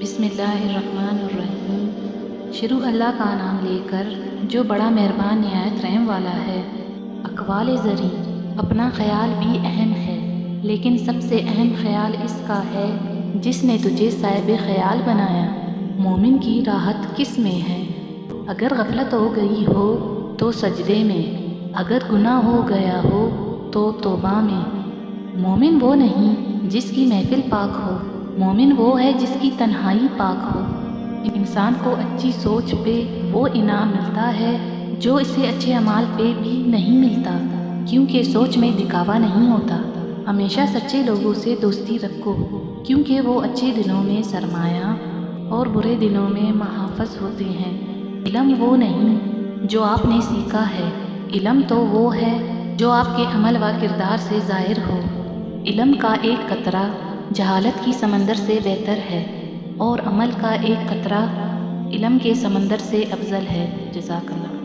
بسم اللہ الرحمن الرحیم۔ شروع اللہ کا نام لے کر جو بڑا مہربان نہایت رحم والا ہے۔ اقوال زریں، اپنا خیال بھی اہم ہے، لیکن سب سے اہم خیال اس کا ہے جس نے تجھے صاحب خیال بنایا۔ مومن کی راحت کس میں ہے؟ اگر غفلت ہو گئی ہو تو سجدے میں، اگر گناہ ہو گیا ہو تو توبہ میں۔ مومن وہ نہیں جس کی محفل پاک ہو، مومن وہ ہے جس کی تنہائی پاک ہو۔ انسان کو اچھی سوچ پہ وہ انعام ملتا ہے جو اسے اچھے اعمال پہ بھی نہیں ملتا، کیونکہ سوچ میں دکھاوا نہیں ہوتا۔ ہمیشہ سچے لوگوں سے دوستی رکھو، کیونکہ وہ اچھے دنوں میں سرمایہ اور برے دنوں میں محافظ ہوتے ہیں۔ علم وہ نہیں جو آپ نے سیکھا ہے، علم تو وہ ہے جو آپ کے عمل و کردار سے ظاہر ہو۔ علم کا ایک قطرہ جہالت کی سمندر سے بہتر ہے، اور عمل کا ایک قطرہ علم کے سمندر سے افضل ہے۔ جزاک اللہ۔